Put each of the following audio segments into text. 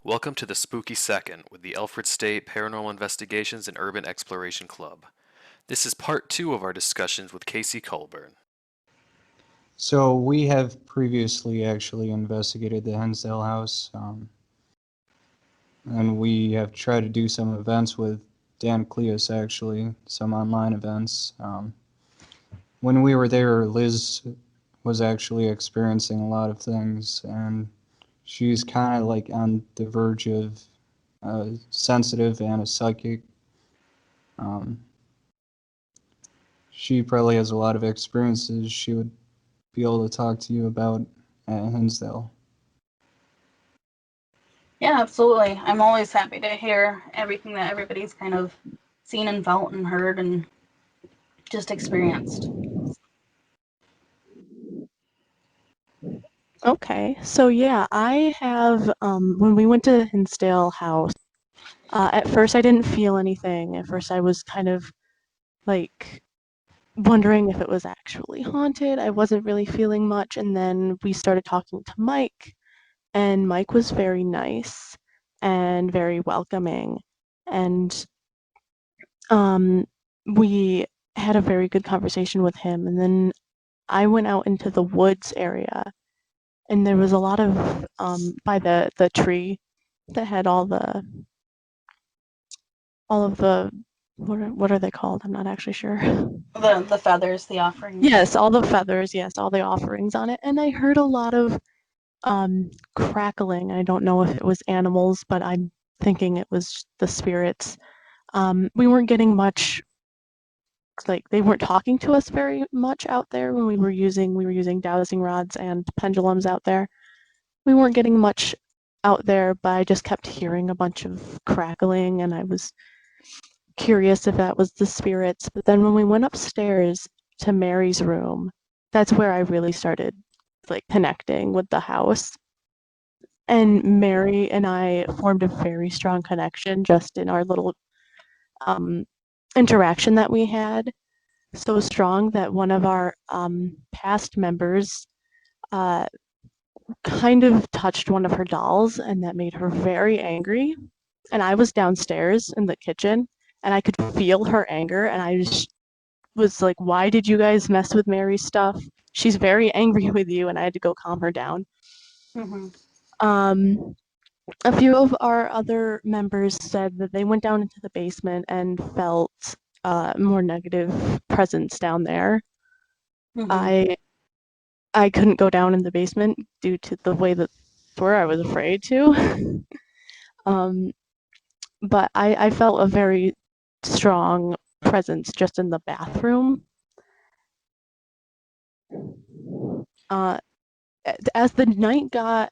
Welcome to the Spooky Second with the Alfred State Paranormal Investigations and Urban Exploration Club. This is part 2 of our discussions with Kaycee Colburn. So we have previously actually investigated the Hensdale house, and we have tried to do some events with Dan Cleus, actually, some online events. When we were there, Liz was actually experiencing a lot of things, and she's kind of like on the verge of sensitive and a psychic. Um, she probably has a lot of experiences she would be able to talk to you about at Hensdale. Yeah, absolutely. I'm always happy to hear everything that everybody's kind of seen and felt and heard and just experienced. Okay, so yeah, I have, when we went to Hinsdale House, at first I didn't feel anything. At first I was kind of like wondering if it was actually haunted. I wasn't really feeling much, and then we started talking to Mike, and Mike was very nice and very welcoming, and um, we had a very good conversation with him, and then I went out into the woods area and there was a lot of by the tree that had all of the what are they called? I'm not actually sure. The feathers, the offerings. Yes, all the feathers, yes, all the offerings on it. And I heard a lot of crackling. I don't know if it was animals, but I'm thinking it was the spirits. We weren't getting much, like they weren't talking to us very much out there when we were using dowsing rods and pendulums out there. We weren't getting much out there, but I just kept hearing a bunch of crackling, and I was curious if that was the spirits. But then when we went upstairs to Mary's room, that's where I really started like connecting with the house. And Mary and I formed a very strong connection just in our little um, interaction that we had. So strong that one of our past members uh, kind of touched one of her dolls, and that made her very angry. And I was downstairs in the kitchen, and I could feel her anger, and I just was like, "Why did you guys mess with Mary's stuff? She's very angry with you," and I had to go calm her down. Mm-hmm. Um, a few of our other members said that they went down into the basement and felt more negative presence down there. Mm-hmm. I couldn't go down in the basement due to the way that where I was afraid to. um, but I felt a very strong presence just in the bathroom. Uh, as the night got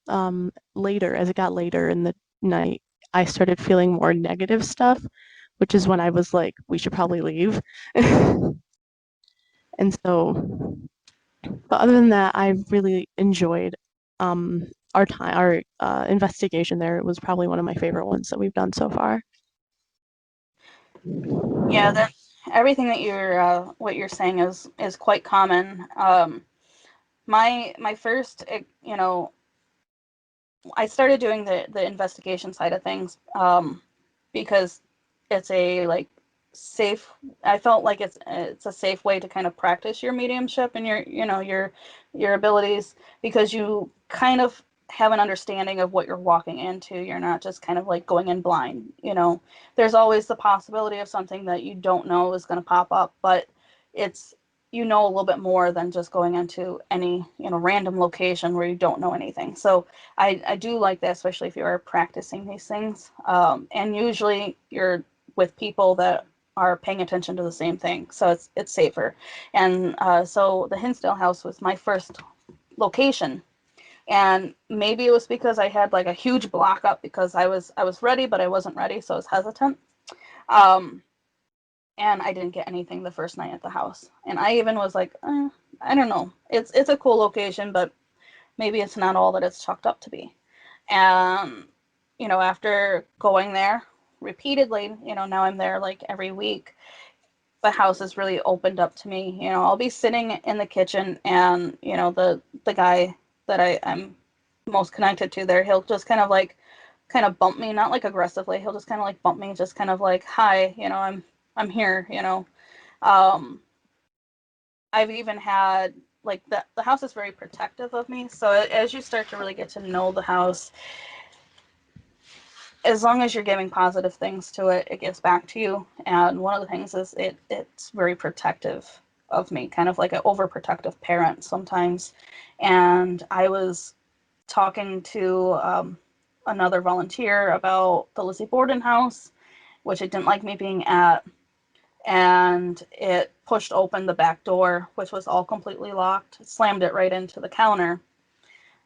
as it got later in the night, I started feeling more negative stuff, which is when I was like, we should probably leave. And so, but other than that, I really enjoyed our investigation there. It was probably one of my favorite ones that we've done so far. Yeah, that everything that you're what you're saying is quite common. My first, I started doing the investigation side of things because it's a like safe. I felt like it's a safe way to kind of practice your mediumship and your abilities because you kind of have an understanding of what you're walking into. You're not just kind of like going in blind. There's always the possibility of something that you don't know is going to pop up, but it's a little bit more than just going into any random location where you don't know anything. So I do like that, especially if you are practicing these things. And usually you're with people that are paying attention to the same thing, so it's safer. And so the Hinsdale house was my first location, and maybe it was because I had like a huge block up because I was ready, but I wasn't ready, so I was hesitant. Um, and I didn't get anything the first night at the house, and I even was like, I don't know, it's a cool location, but maybe it's not all that it's chalked up to be. And, after going there repeatedly, now I'm there like every week, the house has really opened up to me. I'll be sitting in the kitchen and, the guy that I'm most connected to there, he'll just kind of like kind of bump me, not like aggressively. He'll just kind of like bump me, just kind of like, hi, I'm here, Um, I've even had like the house is very protective of me. So as you start to really get to know the house, as long as you're giving positive things to it, it gives back to you. And one of the things is it's very protective of me, kind of like an overprotective parent sometimes. And I was talking to another volunteer about the Lizzie Borden house, which it didn't like me being at. And it pushed open the back door, which was all completely locked, slammed it right into the counter.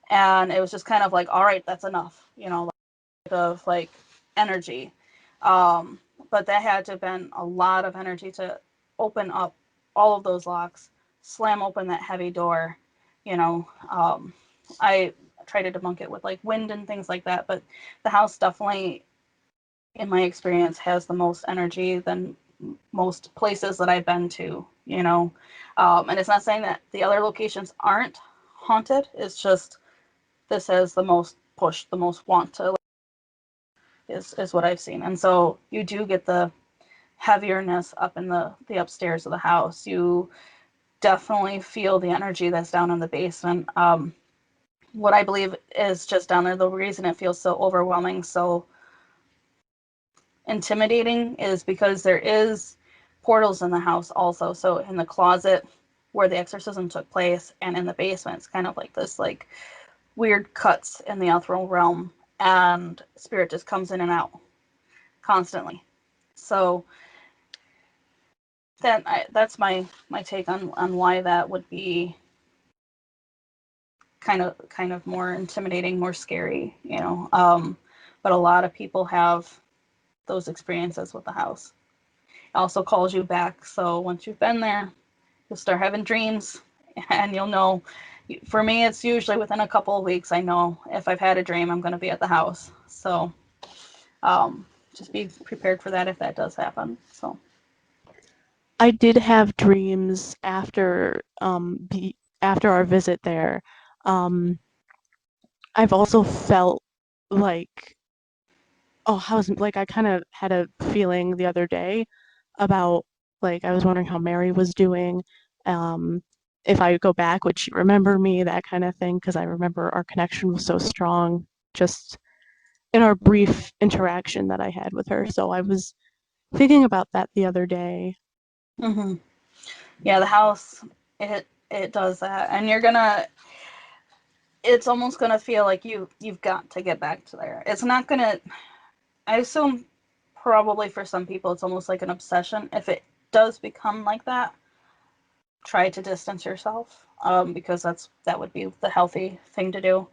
And it was just kind of like, all right, that's enough, of like energy. Um, but that had to have been a lot of energy to open up all of those locks, slam open that heavy door. I try to debunk it with like wind and things like that, but the house definitely, in my experience, has the most energy than most places that I've been to. And it's not saying that the other locations aren't haunted. It's just this has the most push, the most want to is what I've seen. And so you do get the heavierness up in the upstairs of the house. You definitely feel the energy that's down in the basement. What I believe is just down there, the reason it feels so overwhelming, so intimidating, is because there is portals in the house also. So in the closet where the exorcism took place and in the basement, it's kind of like this like weird cuts in the ethereal realm, and spirit just comes in and out constantly. So that's my take on why that would be kind of more intimidating, more scary. But a lot of people have those experiences with the house. It also calls you back. So once you've been there, you'll start having dreams, and you'll know. For me, it's usually within a couple of weeks. I know if I've had a dream, I'm going to be at the house. So just be prepared for that if that does happen. So. I did have dreams after our visit there. Um, I've also felt like, I kind of had a feeling the other day about, like, I was wondering how Mary was doing. Um, if I go back, would she remember me? That kind of thing, because I remember our connection was so strong just in our brief interaction that I had with her. So I was thinking about that the other day. hmm Yeah, the house, it does that, and it's almost gonna feel like you've got to get back to there. It's not gonna. I assume probably for some people it's almost like an obsession. If it does become like that, try to distance yourself, because that would be the healthy thing to do.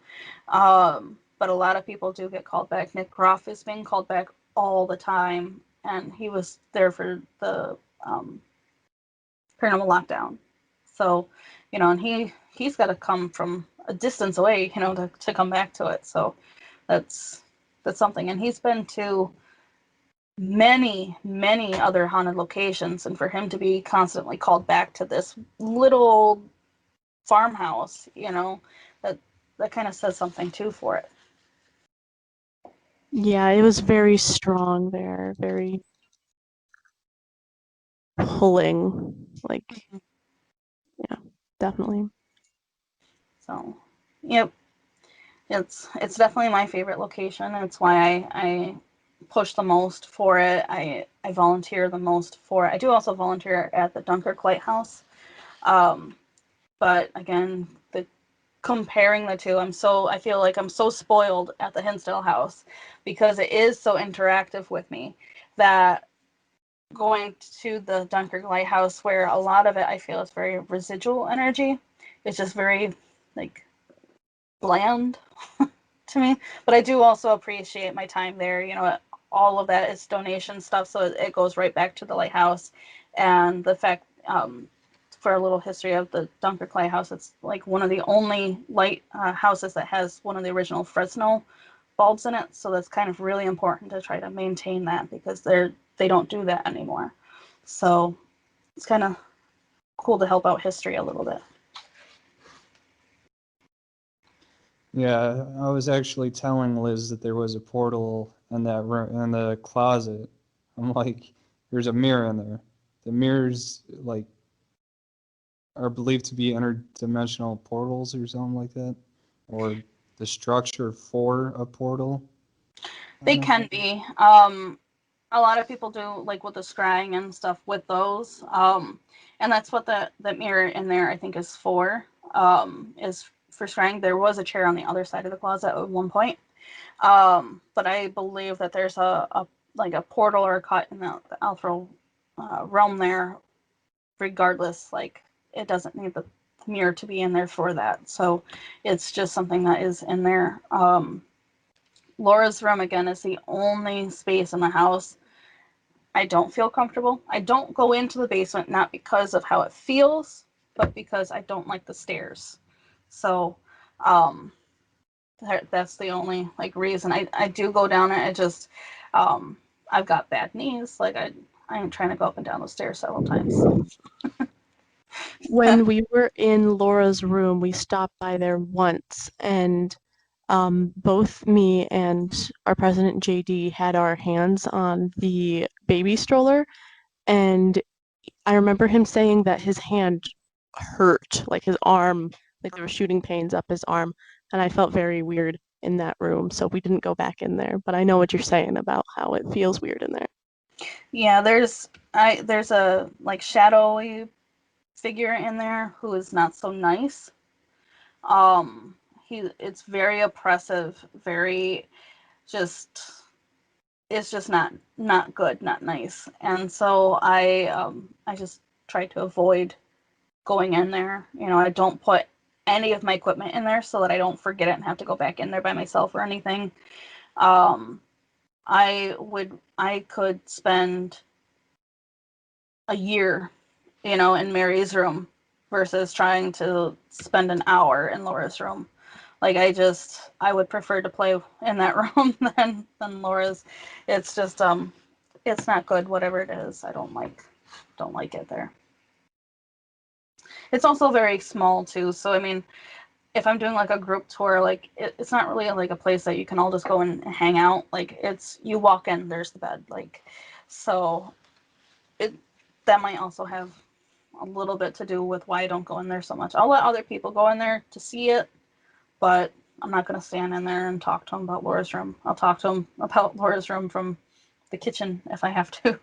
But a lot of people do get called back. Nick Groff is being called back all the time, and he was there for the paranormal lockdown. So, and he's got to come from a distance away, to come back to it. So that's something. And he's been to many, many other haunted locations, and for him to be constantly called back to this little farmhouse, that kind of says something too for it. Yeah, it was very strong there, very pulling, like, yeah, definitely. So, yep, it's definitely my favorite location. It's why I push the most for it. I volunteer the most for it. I do also volunteer at the Dunkirk Lighthouse. Um, but again, comparing the two, I feel like I'm so spoiled at the Hinsdale House because it is so interactive with me that going to the Dunkirk Lighthouse, where a lot of it I feel is very residual energy, it's just very like bland to me. But I do also appreciate my time there. All of that is donation stuff, so it goes right back to the lighthouse. And the fact, for a little history of the Dunkirk Lighthouse, it's like one of the only light houses that has one of the original Fresno bulbs in it. So that's kind of really important to try to maintain that, because they don't do that anymore. So it's kind of cool to help out history a little bit. Yeah, I was actually telling Liz that there was a portal in that room, in the closet. I'm like, there's a mirror in there. The mirrors like are believed to be interdimensional portals or something like that, or the structure for a portal. They Kind of. can be. A lot of people do like with the scrying and stuff with those. And that's what the mirror in there I think is for. Is for scrying. There was a chair on the other side of the closet at one point. But I believe that there's a like a portal or a cut in the alpha realm there. Regardless, like it doesn't need the mirror to be in there for that. So it's just something that is in there. Laura's room again is the only space in the house I don't feel comfortable. I don't go into the basement not because of how it feels, but because I don't like the stairs. So um, that's the only like reason I do go down it. I just I've got bad knees. Like I am trying to go up and down the stairs several times. So When we were in Laura's room, we stopped by there once, and both me and our president JD had our hands on the baby stroller, and I remember him saying that his hand hurt, like his arm, like there were shooting pains up his arm, and I felt very weird in that room, so we didn't go back in there. But I know what you're saying about how it feels weird in there. yeah, there's a like shadowy figure in there who is not so nice. Um, it's very oppressive, very just it's just not good, not nice. And so I just try to avoid going in there. You know, I don't put any of my equipment in there so that I don't forget it and have to go back in there by myself or anything. Um, I could spend a year, you know, in Mary's room versus trying to spend an hour in Laura's room. Like I would prefer to play in that room than Laura's. It's just it's not good whatever it is. I don't like it there. It's also very small too. So I mean, if I'm doing like a group tour, like it's not really like a place that you can all just go and hang out. Like it's you walk in, there's the bed. Like so it that might also have a little bit to do with why I don't go in there so much. I'll let other people go in there to see it, but I'm not going to stand in there and talk to them about Laura's room. I'll talk to them about Laura's room from the kitchen if I have to.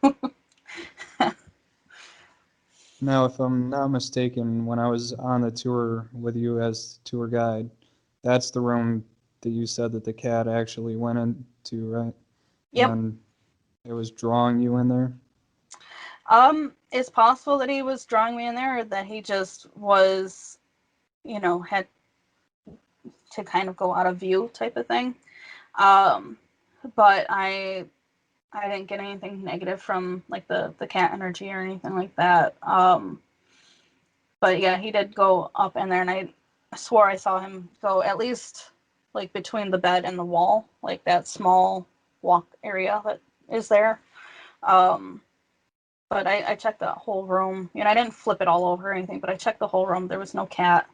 Now, if I'm not mistaken, when I was on the tour with you as tour guide, that's the room that you said that the cat actually went into, right? Yep. And it was drawing you in there. It's possible that he was drawing me in there or that he just was, you know, had to kind of go out of view type of thing. Um, but I didn't get anything negative from like the cat energy or anything like that. But yeah, he did go up in there, and I swore I saw him go at least like between the bed and the wall, like that small walk area that is there. Um, but I checked the whole room. You know, I didn't flip it all over or anything, but I checked the whole room. There was no cat.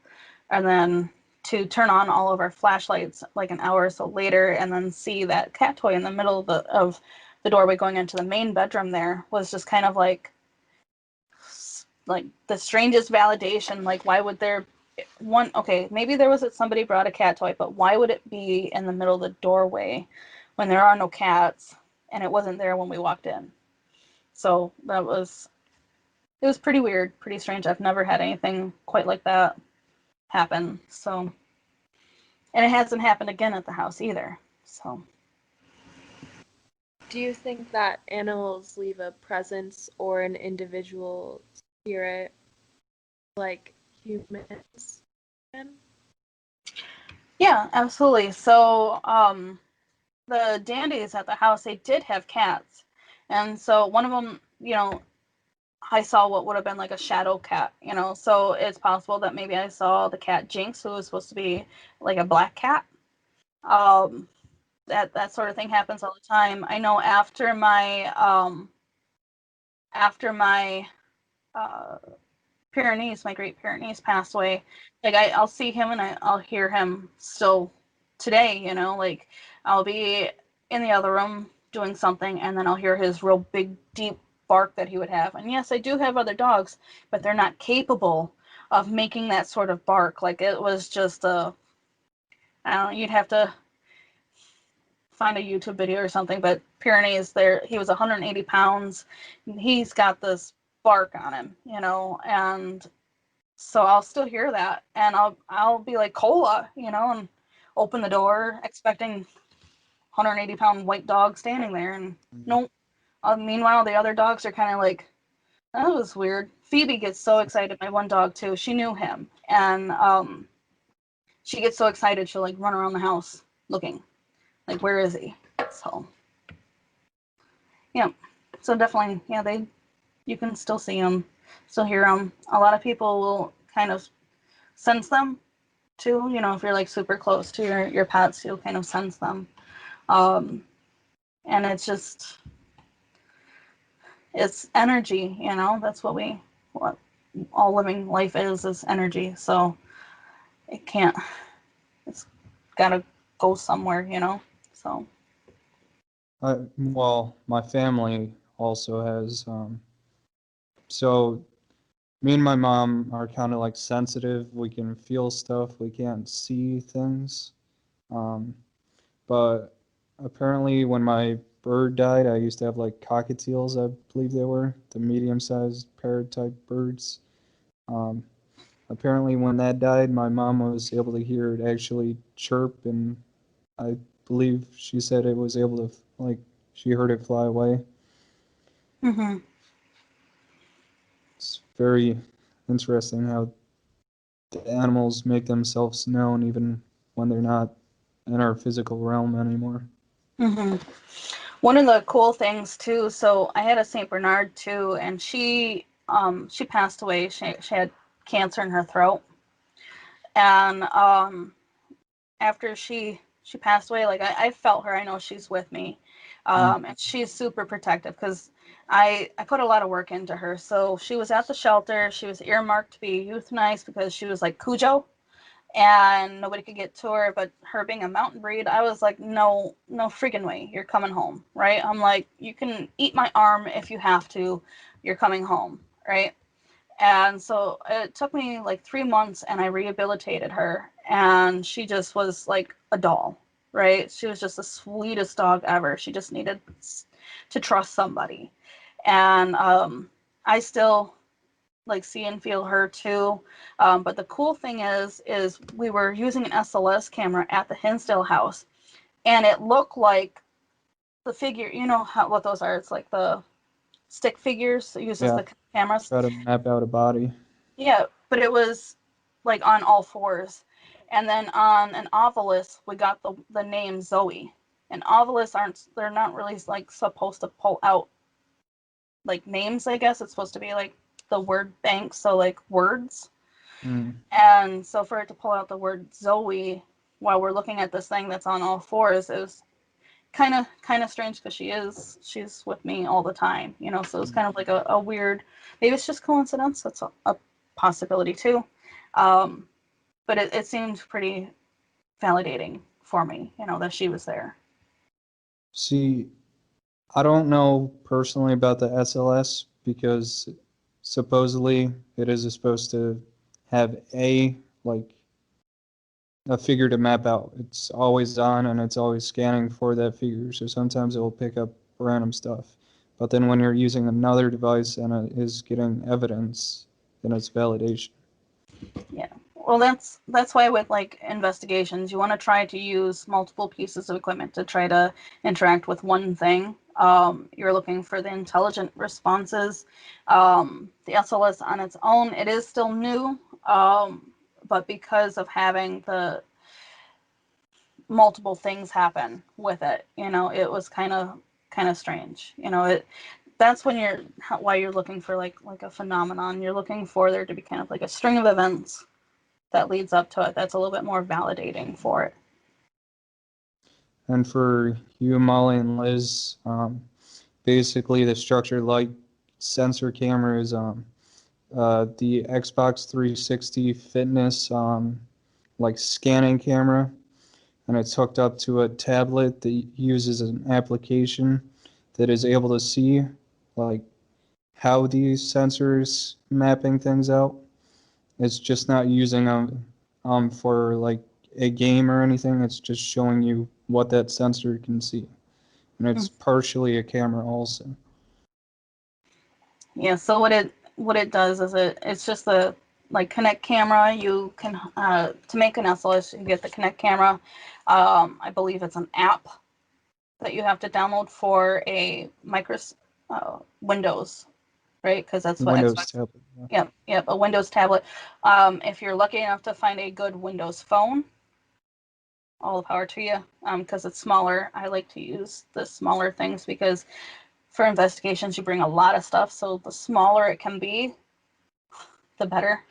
And then to turn on all of our flashlights like an hour or so later and then see that cat toy in the middle of the doorway going into the main bedroom there was just kind of like the strangest validation. Like why would there one okay, maybe there was somebody brought a cat toy, but why would it be in the middle of the doorway when there are no cats and it wasn't there when we walked in? So that was it was pretty weird, pretty strange. I've never had anything quite like that happen. So and it hasn't happened again at the house either. So Do you think that animals leave a presence or an individual spirit like humans can? yeah, absolutely. So the dandies at the house, they did have cats. And so one of them, you know, I saw what would have been like a shadow cat, you know. So it's possible that maybe I saw the cat Jinx, who was supposed to be like a black cat. Um, that sort of thing happens all the time. I know after my uh, Pyrenees, my great Pyrenees passed away, like I'll see him and I'll hear him still today, like I'll be in the other room doing something and then I'll hear his real big, deep bark that he would have. And yes, I do have other dogs, but they're not capable of making that sort of bark. Like it was just I don't know, you'd have to find a YouTube video or something, but Pyrenees there, he was 180 pounds. He's got this bark on him, and so I'll still hear that and I'll be like Cola, and open the door expecting 180-pound white dog standing there and nope. Meanwhile, the other dogs are kind of like, that was weird. Phoebe gets so excited. My one dog too. She knew him, and she gets so excited she'll like run around the house looking, like where is he? So yeah, so definitely you can still see them, still hear them. A lot of people will kind of sense them too. If you're like super close to your pets, you'll kind of sense them, and it's energy. That's what all living life is energy. So it's gotta go somewhere, so. Well, my family also has, so me and my mom are kind of like sensitive. We can feel stuff. We can't see things. But apparently when my bird died, I used to have like cockatiels, I believe they were, the medium-sized parrot-type birds. Um, Apparently when that died, my mom was able to hear it actually chirp, and I believe she said it was able to, like, she heard it fly away. Mm-hmm. It's very interesting how the animals make themselves known even when they're not in our physical realm anymore. Mm-hmm. One of the cool things too, so I had a Saint Bernard too, and she passed away. She had cancer in her throat, and after she passed away, like I felt her. I know she's with me, and she's super protective because I put a lot of work into her. So she was at the shelter. She was earmarked to be euthanized because she was like Cujo, and nobody could get to her. But her being a mountain breed, I was like, no, no freaking way, you're coming home, right? I'm like, you can eat my arm if you have to, you're coming home, right? And so it took me like 3 months and I rehabilitated her. And she just was like a doll, right? She was just the sweetest dog ever. She just needed to trust somebody. And I still like see and feel her too. But the cool thing is we were using an SLS camera at the Hinsdale house. And it looked like the figure, what those are? It's like the stick figures that uses Yeah, the cameras. try to map out a body. Yeah, but it was like on all fours. And then on an ovilus, we got the name Zoe. And ovilus they're not really like supposed to pull out like names, I guess. It's supposed to be like the word bank, so like words. Mm. And so for it to pull out the word Zoe while we're looking at this thing that's on all fours, it was kind of strange because she's with me all the time, so it's kind of like a weird, maybe it's just coincidence. That's a possibility too. um but it seemed pretty validating for me, that she was there. See, I don't know personally about the SLS because supposedly it is supposed to have like a figure to map out. It's always on and it's always scanning for that figure. So sometimes it will pick up random stuff. But then when you're using another device and it is getting evidence, then it's validation. Yeah. Well, that's why with like investigations, you want to try to use multiple pieces of equipment to try to interact with one thing. You're looking for the intelligent responses. The SLS on its own, it is still new, but because of having the multiple things happen with it, it was kind of strange. That's when why you're looking for like a phenomenon. You're looking for there to be kind of like a string of events that leads up to it that's a little bit more validating for it. And for you, Molly, and Liz, basically the structured light sensor camera is the Xbox 360 fitness like scanning camera. and it's hooked up to a tablet that uses an application that is able to see like how these sensors mapping things out. It's just not using them for like a game or anything. It's just showing you what that sensor can see, and it's partially a camera also. Yeah, so what it does is it's just the like Connect camera. You can to make an SLS, you get the Connect camera. I believe it's an app that you have to download for a Windows, right? Because that's what Windows Xbox. tablet. Yeah. Yep, a Windows tablet. If you're lucky enough to find a good Windows phone, all the power to you. Because it's smaller. I like to use the smaller things because for investigations you bring a lot of stuff, so the smaller it can be, the better.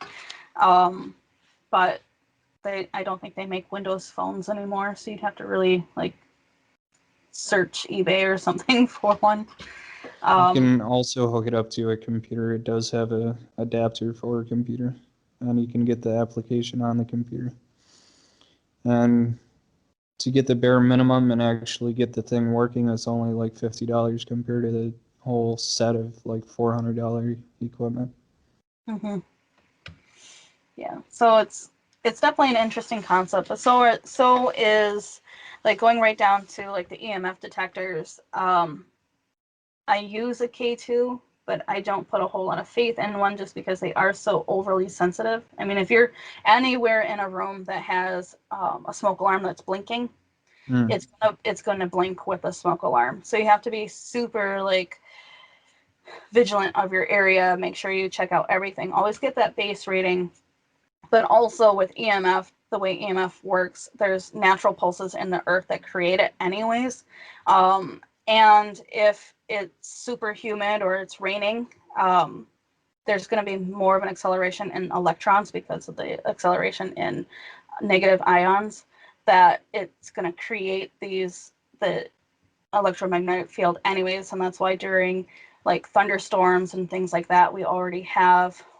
But I don't think they make Windows phones anymore, so you'd have to really like search eBay or something for one. You can also hook it up to a computer. It does have a adapter for a computer, and you can get the application on the computer. And to get the bare minimum and actually get the thing working, it's only like $50 compared to the whole set of like $400 equipment. Mm-hmm. Yeah, so it's definitely an interesting concept, but so is like going right down to like the EMF detectors. I use a K2, but I don't put a whole lot of faith in one just because they are so overly sensitive. I mean, if you're anywhere in a room that has a smoke alarm that's blinking, Mm. it's gonna blink with a smoke alarm. So you have to be super like vigilant of your area. Make sure you check out everything. Always get that base rating. But also with EMF, the way EMF works, there's natural pulses in the earth that create it anyways. And if it's super humid or it's raining, there's going to be more of an acceleration in electrons because of the acceleration in negative ions, that it's going to create the electromagnetic field anyways. And that's why during like thunderstorms and things like that,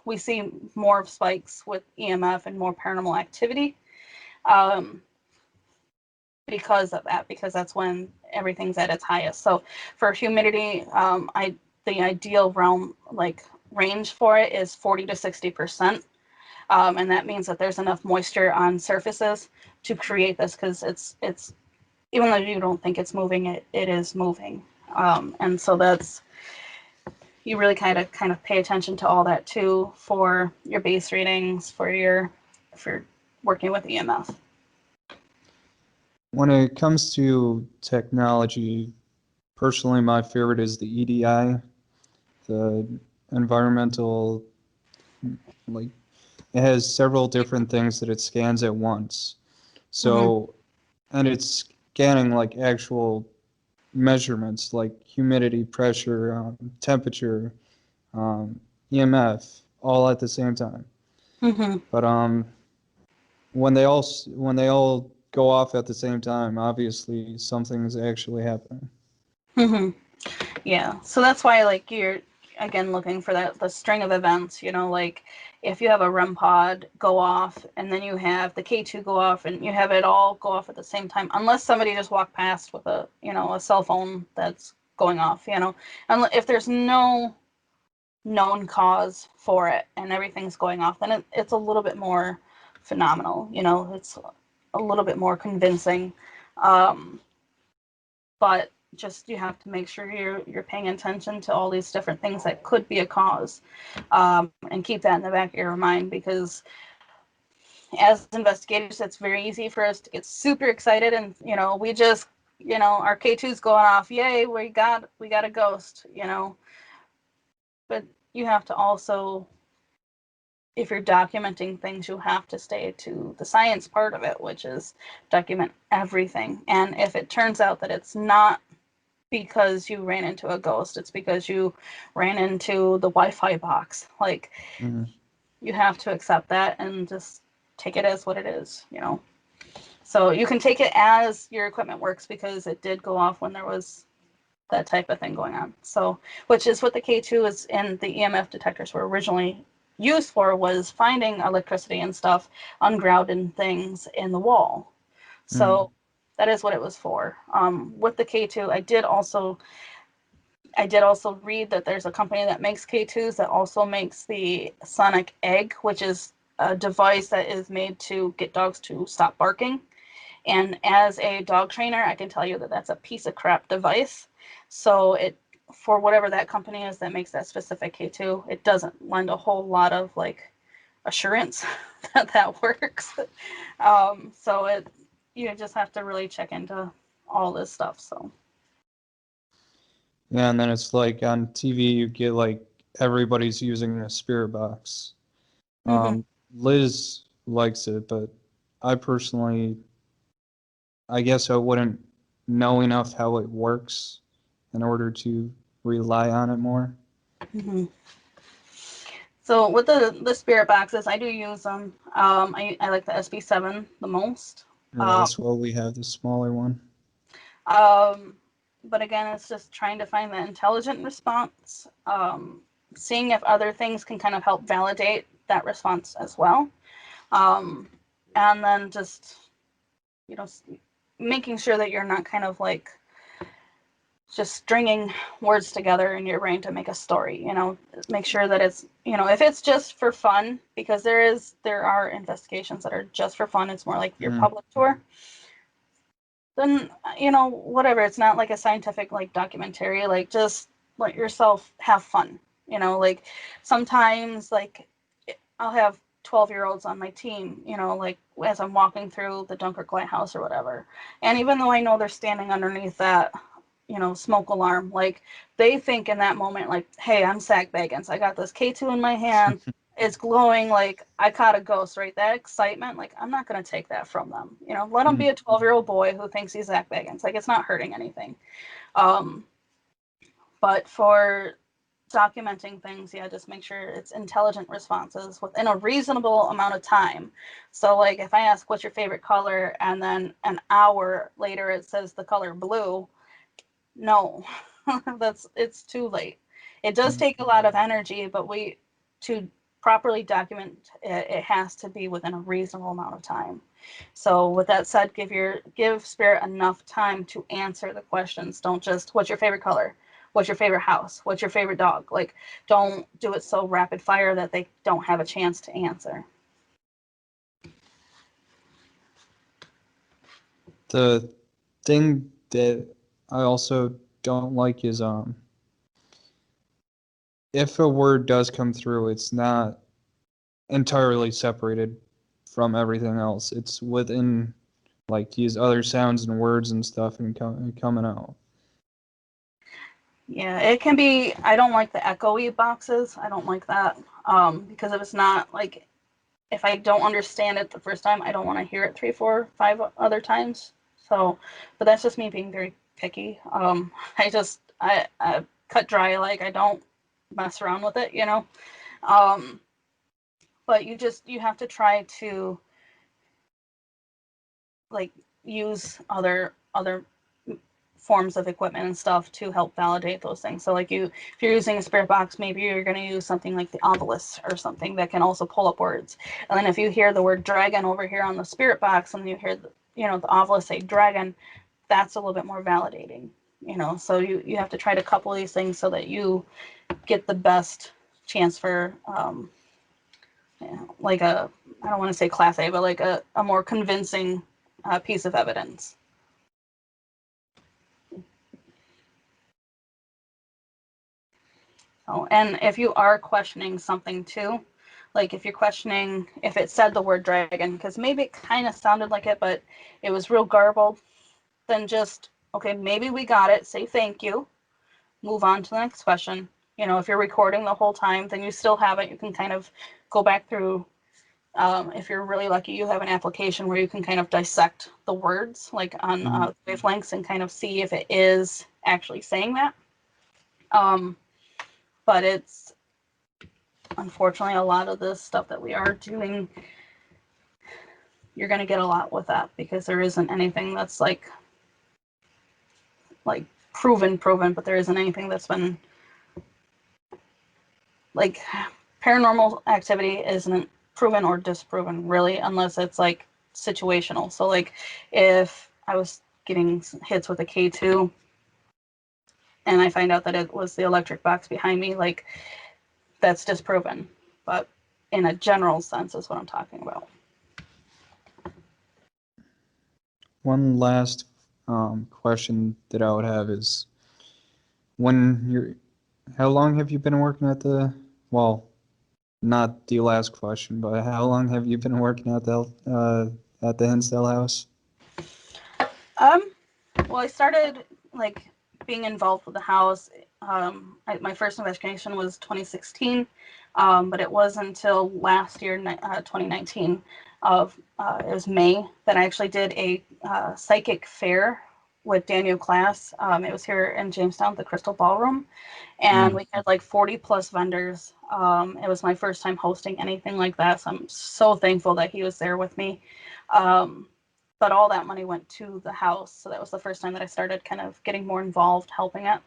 we see more spikes with EMF and more paranormal activity, because of that, because that's when everything's at its highest. So for humidity, the ideal realm like range for it is 40 to 60%. And that means that there's enough moisture on surfaces to create this, because it's even though you don't think it's moving, it is moving. And so you really kind of pay attention to all that too for your base readings, for working with EMF. When it comes to technology, personally, my favorite is the EDI, the environmental, like, it has several different things that it scans at once. So, and it's scanning like actual measurements like humidity, pressure, temperature, um, EMF, all at the same time. Mm-hmm. But when they all go off at the same time, obviously something is actually happening. Mm-hmm. Yeah, so that's why like you're again looking for the string of events, like if you have a REM pod go off and then you have the K2 go off and you have it all go off at the same time, unless somebody just walked past with a cell phone that's going off, and if there's no known cause for it and everything's going off, then it's a little bit more phenomenal, it's a little bit more convincing. Um, but just you have to make sure you're paying attention to all these different things that could be a cause, and keep that in the back of your mind, because as investigators, it's very easy for us to get super excited and we just our K2's going off, yay, we got a ghost, but you have to also, if you're documenting things, you have to stay to the science part of it, which is document everything. And if it turns out that it's not because you ran into a ghost, it's because you ran into the Wi-Fi box. Like, Mhm. you have to accept that and just take it as what it is, So you can take it as your equipment works because it did go off when there was that type of thing going on. So, which is what the K2 is and the EMF detectors were originally used for, was finding electricity and stuff, ungrounded things in the wall. Mhm. So that is what it was for. With the K2, I did also read that there's a company that makes K2s that also makes the sonic egg, which is a device that is made to get dogs to stop barking. And as a dog trainer, I can tell you that that's a piece of crap device. So it, for whatever that company is that makes that specific K2, it doesn't lend a whole lot of like assurance that that works. So you just have to really check into all this stuff. So Yeah, and then it's like on TV, you get like everybody's using a spirit box. Mhm. Liz likes it, but I personally, I guess I wouldn't know enough how it works in order to rely on it more. Mhm. So with the spirit boxes, I do use them. I like the SB7 the most. Yeah, Um, that's what we have, the smaller one. um, but again, it's just trying to find the intelligent response, seeing if other things can kind of help validate that response as well. Um, and then just, you know, making sure that you're not kind of like just stringing words together in your brain to make a story. Make sure that it's, if it's just for fun, because there are investigations that are just for fun, it's more like your Mm. public tour, then whatever, it's not like a scientific like documentary, like just let yourself have fun. Like sometimes like I'll have 12-year-olds on my team, like as I'm walking through the Dunkirk Lighthouse or whatever, and even though I know they're standing underneath that smoke alarm, like they think in that moment like, hey, I'm Zach Bagans, I got this K2 in my hand, it's glowing, like I caught a ghost, right? That excitement, like I'm not going to take that from them. Let them be a 12-year-old boy who thinks he's Zach Bagans, like it's not hurting anything. But for documenting things, yeah, just make sure it's intelligent responses within a reasonable amount of time. So like if I ask what's your favorite color and then an hour later it says the color blue, no, it's too late. It does take a lot of energy, but to properly document it, it has to be within a reasonable amount of time. So with that said, give spirit enough time to answer the questions. Don't just, what's your favorite color? What's your favorite house? What's your favorite dog? Like, don't do it so rapid fire that they don't have a chance to answer. The thing that I also don't like is if a word does come through, it's not entirely separated from everything else. It's within like these other sounds and words and stuff and coming out. Yeah, it can be. I don't like the echoey boxes. I don't like that, because if it's not like, if I don't understand it the first time, I don't want to hear it 3, 4, 5 other times. So, but that's just me being very picky. I cut dry, like I don't mess around with it. Um, but you have to try to like use other forms of equipment and stuff to help validate those things. So like if you're using a spirit box, maybe you're going to use something like the obelisk or something that can also pull up words. And then if you hear the word dragon over here on the spirit box and you hear the obelisk say dragon, that's a little bit more validating. So you have to try to couple these things so that you get the best chance for like I don't want to say class A, but like a more convincing piece of evidence. So, and if you are questioning something too, like if you're questioning if it said the word dragon, because maybe it kind of sounded like it, but it was real garbled, then just, okay, maybe we got it, say thank you, move on to the next question. If you're recording the whole time, then you still have it. You can kind of go back through. If you're really lucky, you have an application where you can kind of dissect the words, like on wavelengths, and kind of see if it is actually saying that. But it's unfortunately a lot of the stuff that we are doing, you're going to get a lot with that because there isn't anything that's like proven, but there isn't anything that's been like, paranormal activity isn't proven or disproven really, unless it's like situational. So like if I was getting hits with a K2, and I find out that it was the electric box behind me, like, that's disproven. But in a general sense is what I'm talking about. One last question that I would have is, when you're, how long have you been working at the, well, not the last question, but how long have you been working at the Hinsdale house? Well, I started like being involved with the house. My first investigation was 2016, but it was until last year, 2019, it was May, that I actually did a psychic fair with Daniel Class. It was here in Jamestown, the Crystal Ballroom, and we had like 40 plus vendors. It was my first time hosting anything like that, so I'm so thankful that he was there with me. But all that money went to the house, so that was the first time that I started kind of getting more involved, helping it.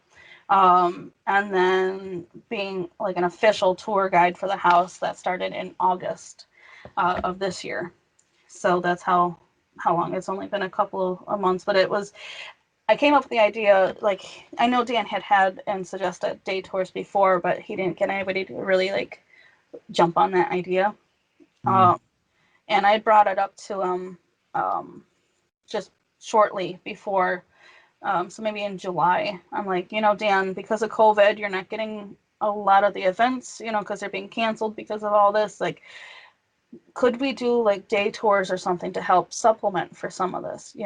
And then being like an official tour guide for the house, that started in August of this year. So that's how long. It's only been a couple of months, but I came up with the idea, like, I know Dan had and suggested day tours before, but he didn't get anybody to really like jump on that idea. And I brought it up to just shortly before, so maybe in July. I'm like, Dan, because of COVID, you're not getting a lot of the events, because they're being canceled because of all this. Like, could we do like day tours or something to help supplement for some of this,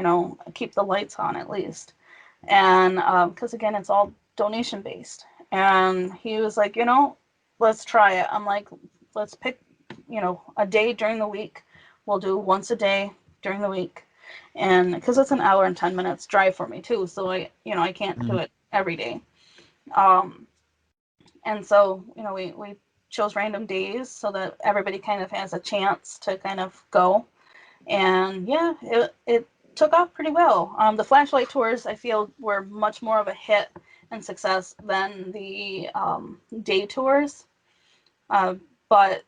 keep the lights on at least? And because again, it's all donation based. And he was like, let's try it. I'm like, let's pick, a day during the week. We'll do once a day during the week. And because it's an hour and 10 minutes drive for me too, so I can't do it every day. And so, we chose random days so that everybody kind of has a chance to kind of go. And yeah, it took off pretty well. The flashlight tours, I feel, were much more of a hit and success than the day tours. But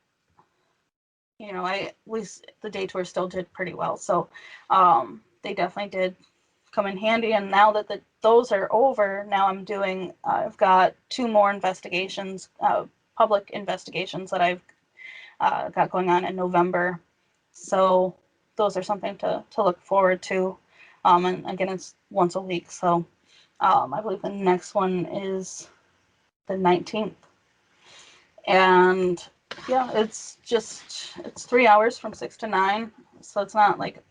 the day tour still did pretty well. So they definitely did come in handy. And now that those are over, now I've got 2 more investigations, public investigations that I've got going on in November. So those are something to look forward to. And again, it's once a week. So I believe the next one is the 19th. And yeah, it's 3 hours from 6 to 9. So it's not like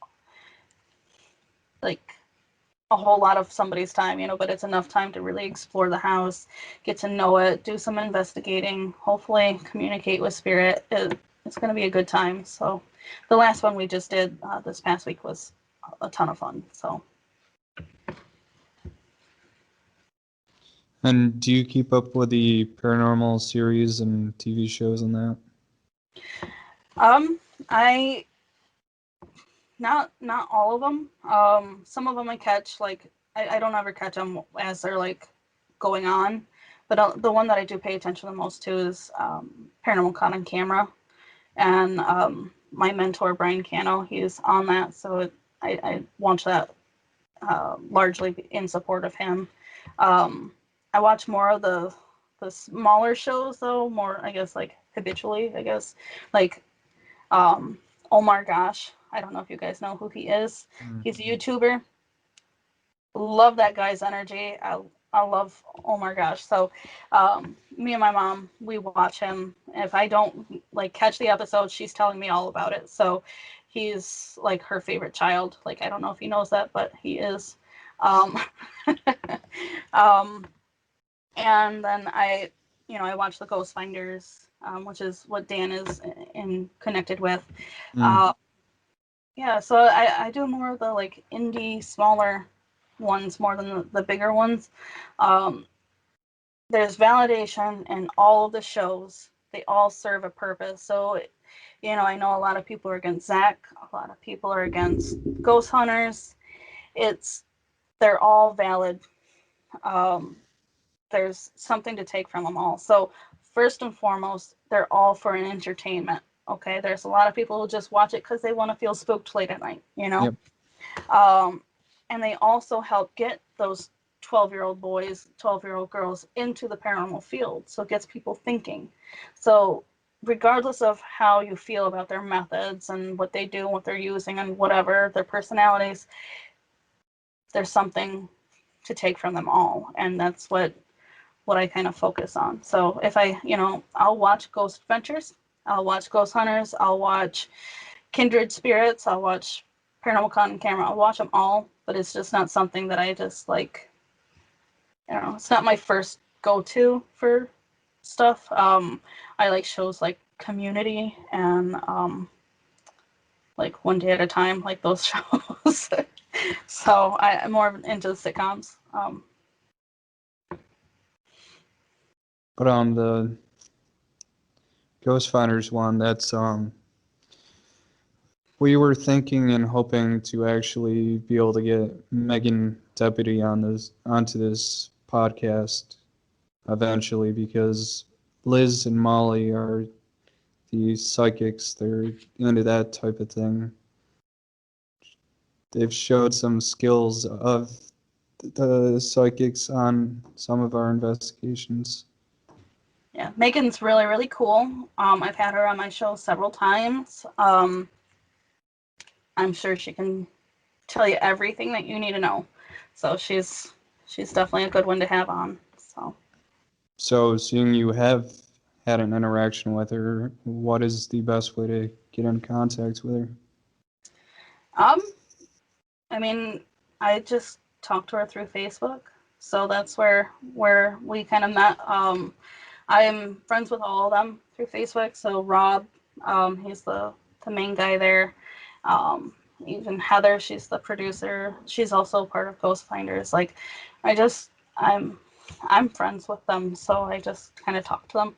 a whole lot of somebody's time, but it's enough time to really explore the house, get to know it, do some investigating, hopefully communicate with spirit. It's going to be a good time. So the last one we just did this past week was a ton of fun. So. And do you keep up with the paranormal series and TV shows and that? I not all of them. Some of them I catch, like I don't ever catch them as they're like going on, but the one that I do pay attention the most to is Paranormal Caught on Camera, and my mentor Brian Cano, he's on that, so I watch that largely in support of him. I watch more of the smaller shows though, more I guess like habitually, I guess, like Oh my gosh, I don't know if you guys know who he is. He's a YouTuber. Love that guy's energy. I love Oh my gosh. So me and my mom, we watch him. If I don't like catch the episode, she's telling me all about it. So he's like her favorite child. Like, I don't know if he knows that, but he is. Um, and then I watch the Ghost Finders, which is what Dan is connected with. Yeah, so I do more of the like indie, smaller ones more than the bigger ones. There's validation in all of the shows. They all serve a purpose. So, I know a lot of people are against Zach. A lot of people are against ghost hunters. They're all valid. There's something to take from them all. So first and foremost, they're all for an entertainment. Okay, there's a lot of people who just watch it because they want to feel spooked late at night. Yep. and they also help get those 12-year-old boys, 12-year-old girls into the paranormal field. So it gets people thinking. So regardless of how you feel about their methods and what they do and what they're using and whatever, their personalities, there's something to take from them all. And that's what I kind of focus on. So if I'll watch Ghost Adventures, I'll watch Ghost Hunters, I'll watch Kindred Spirits, I'll watch Paranormal Con and Camera, I'll watch them all, but it's just not something that I just like, it's not my first go-to for stuff. I like shows like Community and like One Day at a Time, like those shows. So I'm more into sitcoms. But the Ghost Finders one, that's we were thinking and hoping to actually be able to get Megan Deputy onto this podcast eventually, because Liz and Molly are the psychics. They're into that type of thing. They've showed some skills of the psychics on some of our investigations. Yeah, Megan's really, really cool. I've had her on my show several times. I'm sure she can tell you everything that you need to know. So she's definitely a good one to have on. So, seeing you have had an interaction with her, what is the best way to get in contact with her? Um, I mean, I just talked to her through Facebook, so that's where we kind of met. I'm friends with all of them through Facebook. So Rob, he's the main guy there. Even Heather, she's the producer. She's also part of Ghost Finders. Like, I'm friends with them, so I just kind of talk to them.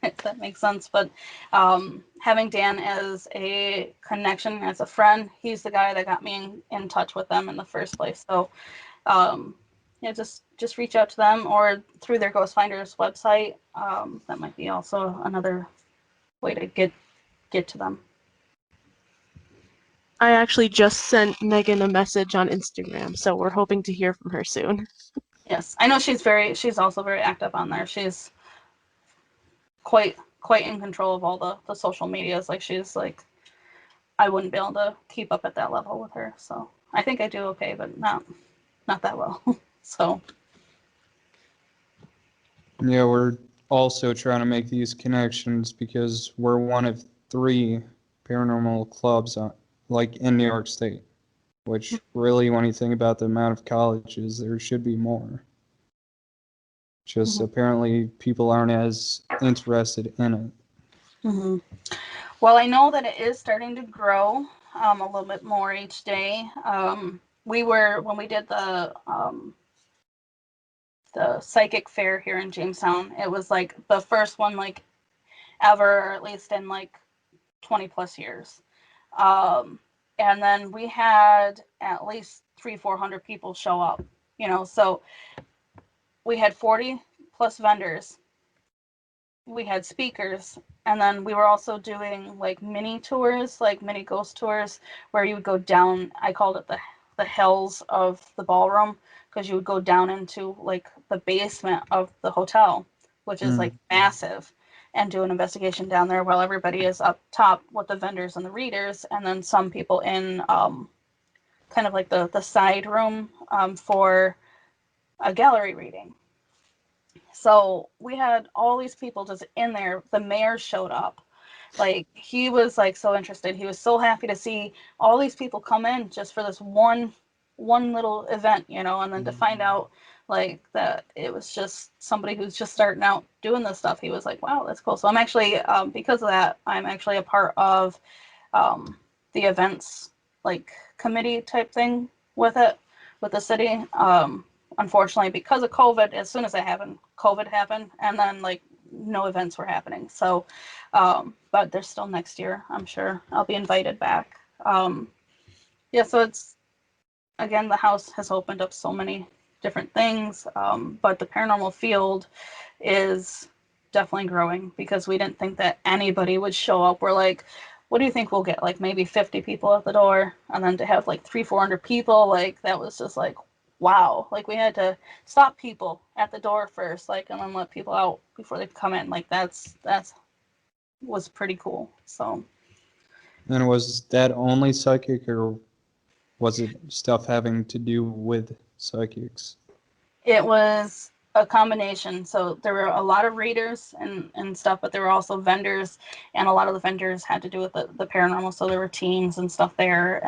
If that makes sense. But having Dan as a connection, as a friend, he's the guy that got me in touch with them in the first place. So yeah, just reach out to them or through their Ghost Finders website. That might be also another way to get to them. I actually just sent Megan a message on Instagram, so we're hoping to hear from her soon. Yes, I know she's also very active on there. She's quite in control of all the social medias. Like she's like, I wouldn't be able to keep up at that level with her. So I think I do okay, but not that well. So Yeah, we're also trying to make these connections because we're one of 3 paranormal clubs like in New York State, which really, when you think about the amount of colleges, there should be more. Just apparently people aren't as interested in it. mm-hmm. Well, I know that it is starting to grow a little bit more each day. When we did the psychic fair here in Jamestown, it was like the first one like ever, or at least in like 20 plus years. And then we had at least 400 people show up, so we had 40 plus vendors, we had speakers, and then we were also doing like mini tours, like mini ghost tours, where you would go down. I called it the hells of the ballroom, because you would go down into like the basement of the hotel, which is like massive, and do an investigation down there while everybody is up top with the vendors and the readers, and then some people in kind of like the side room for a gallery reading. So we had all these people just in there. The mayor showed up. Like, he was like so interested. He was so happy to see all these people come in just for this one little event, and then to find out like that it was just somebody who's just starting out doing this stuff. He was like, wow, that's cool. So I'm actually, because of that, I'm actually a part of the events like committee type thing with it, with the city. Unfortunately, because of COVID, as soon as COVID happened, and then like no events were happening. So, but there's still next year. I'm sure I'll be invited back. Yeah, so it's, again, the house has opened up so many different things, but the paranormal field is definitely growing, because we didn't think that anybody would show up. We're like, what do you think we'll get? Like maybe 50 people at the door, and then to have like 400 people, like that was just like, wow. Like we had to stop people at the door first, like, and then let people out before they come in. Like that's was pretty cool. So And was that only psychic, or was it stuff having to do with psychics? it was a combination. So there were a lot of readers and stuff, but there were also vendors, and a lot of the vendors had to do with the paranormal. So there were teams and stuff there.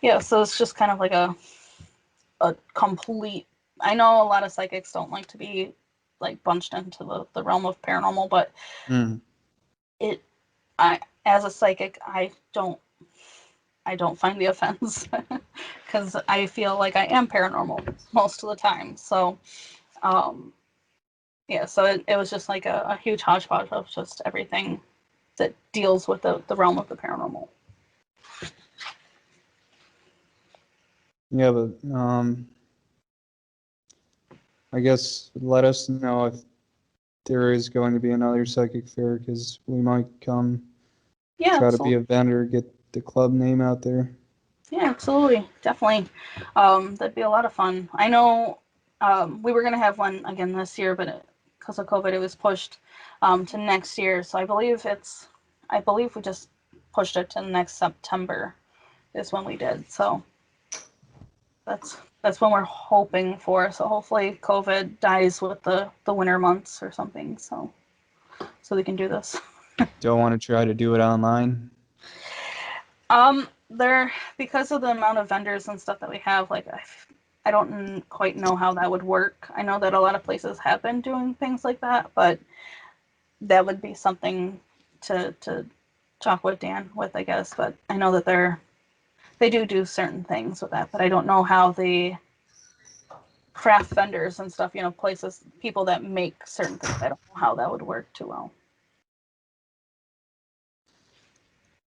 Yeah, so it's just kind of like a complete. I know a lot of psychics don't like to be like bunched into the realm of paranormal, but Hmm. it I as a psychic I don't find the offense because I feel like I am paranormal most of the time. So um yeah, so it was just like a huge hodgepodge of just everything that deals with the realm of the paranormal. Yeah, but I guess let us know if there is going to be another psychic fair, because we might come Yeah, try to be absolutely. a vendor, get the club name out there. Yeah, absolutely. Definitely. That'd be a lot of fun. I know we were going to have one again this year, but because of COVID, it was pushed to next year. So I believe we just pushed it to next September is when we did. So that's when we're hoping for. So hopefully COVID dies with the winter months or something. So we can do this. Don't want to try to do it online. There because of the amount of vendors and stuff that we have, like I don't quite know how that would work. I know that a lot of places have been doing things like that, but that would be something to talk with Dan with, I guess. But I know that they do certain things with that, but I don't know how the craft vendors and stuff, places, people that make certain things, I don't know how that would work too well.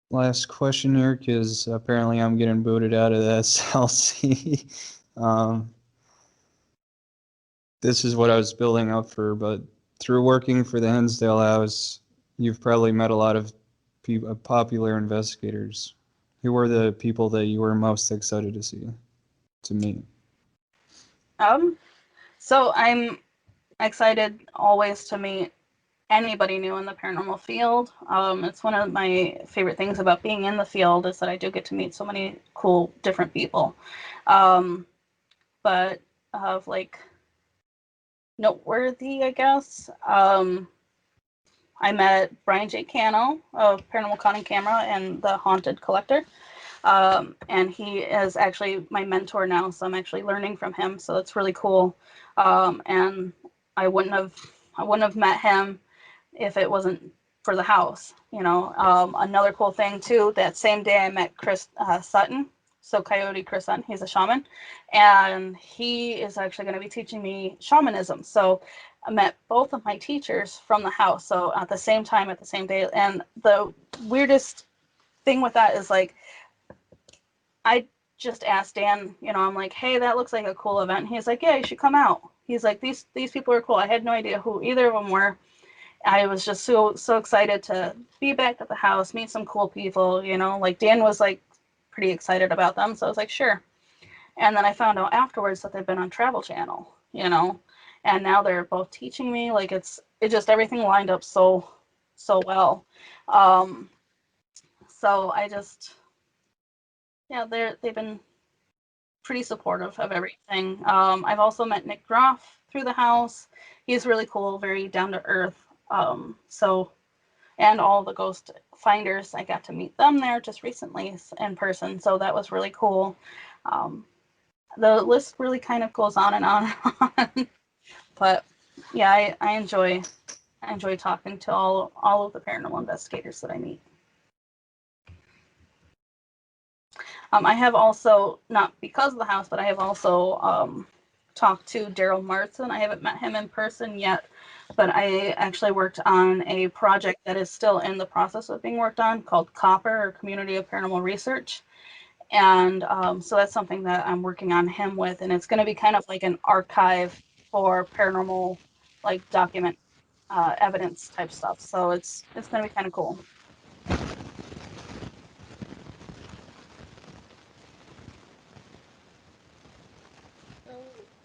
Last question here, because apparently I'm getting booted out of the SLC. This is what I was building up for, but through working for the Hensdale House, you've probably met a lot of popular investigators. Who were the people that you were most excited to meet? Um, so I'm excited always to meet anybody new in the paranormal field. It's one of my favorite things about being in the field is that I do get to meet so many cool different people. Um, but of like noteworthy, I guess. I met Brian J. Cano of Paranormal Con Camera and the Haunted Collector. And he is actually my mentor now, so I'm actually learning from him. So it's really cool. And I wouldn't have met him if it wasn't for the house. Another cool thing too. That same day I met Chris Sutton. So Coyote Chris Sutton, he's a shaman, and he is actually going to be teaching me shamanism. So I met both of my teachers from the house. So at the same time, at the same day, and the weirdest thing with that is like I just asked Dan, I'm like, hey, that looks like a cool event. He's like, yeah, you should come out. He's like, these people are cool. I had no idea who either of them were. I was just so excited to be back at the house, meet some cool people, like Dan was like pretty excited about them. So I was like, sure. And then I found out afterwards that they've been on Travel Channel, and now they're both teaching me. Like it just everything lined up so well. Um, so I just yeah, they've been pretty supportive of everything. I've also met Nick Groff through the house. He's really cool, very down to earth. And all the ghost finders, I got to meet them there just recently in person. So that was really cool. Um, the list really kind of goes on and on and on. But yeah, I enjoy talking to all of the paranormal investigators that I meet. I have also, not because of the house, but I have also talked to Daryl Martin. I haven't met him in person yet, but I actually worked on a project that is still in the process of being worked on called COPPER, or Community of Paranormal Research. And so that's something that I'm working on him with, and it's going to be kind of like an archive for paranormal, like document evidence type stuff. So it's going to be kind of cool.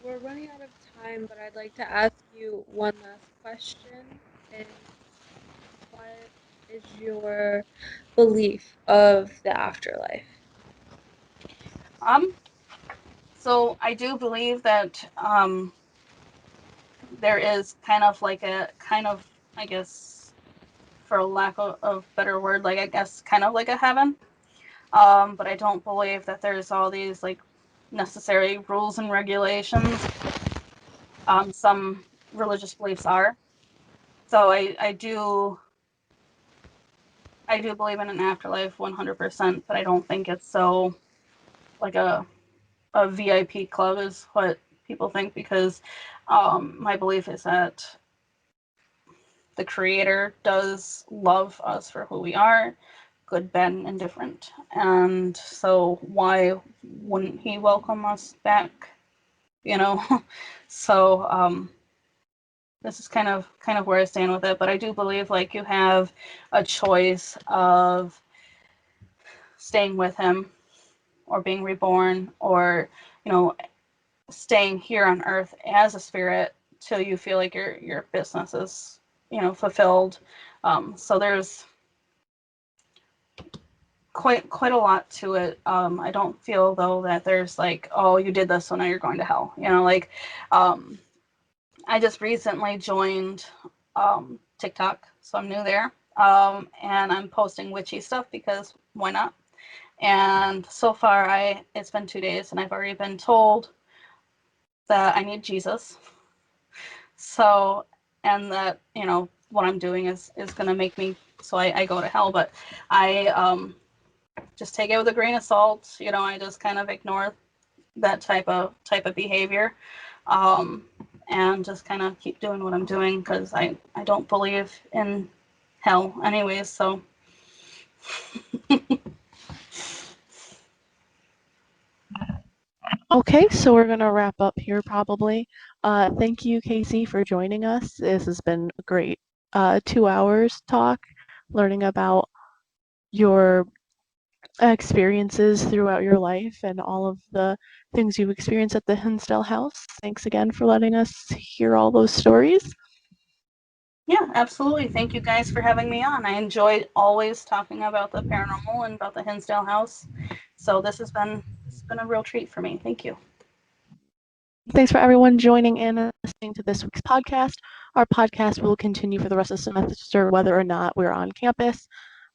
we're running out of time, but I'd like to ask you one last question. And what is your belief of the afterlife? Um, so I do believe that there is kind of like a kind of, I guess, for lack of better word, like I guess kind of like a heaven. But I don't believe that there's all these like necessary rules and regulations. Some religious beliefs are. So I do believe in an afterlife 100%, but I don't think it's so like a VIP club is what people think, because my belief is that the creator does love us for who we are, good, bad, and indifferent. And so why wouldn't he welcome us back? You know? So this is kind of where I stand with it. But I do believe like you have a choice of staying with him or being reborn, or, you know, staying here on earth as a spirit till you feel like your business is, you know, fulfilled. So there's quite a lot to it. I don't feel though that there's like, oh, you did this, so now you're going to hell. You know, like um, I just recently joined TikTok, so I'm new there, and I'm posting witchy stuff because why not? And so far, it's been 2 days, and I've already been told that I need Jesus. So, and that, you know, what I'm doing is gonna make me so I go to hell. But I just take it with a grain of salt. You know, I just kind of ignore that type of behavior, um, and just kind of keep doing what I'm doing, because I don't believe in hell anyways. So Okay, so we're going to wrap up here probably. Thank you, Kaycee, for joining us. This has been a great 2 hours talk, learning about your experiences throughout your life and all of the things you've experienced at the Hinsdale House. Thanks again for letting us hear all those stories. yeah, absolutely. Thank you guys for having me on. I enjoyed always talking about the paranormal and about the Hinsdale House. So it's been a real treat for me. Thank you. Thanks for everyone joining in and listening to this week's podcast. Our podcast will continue for the rest of the semester, whether or not we're on campus.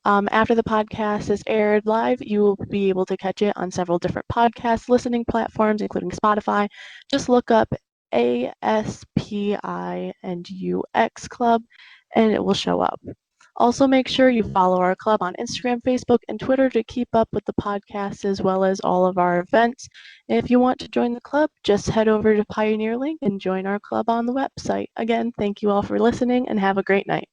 After the podcast is aired live, you will be able to catch it on several different podcast listening platforms, including Spotify. Just look up ASPI and UX Club, and it will show up. Also, make sure you follow our club on Instagram, Facebook, and Twitter to keep up with the podcast as well as all of our events. If you want to join the club, just head over to Pioneer Link and join our club on the website. Again, thank you all for listening and have a great night.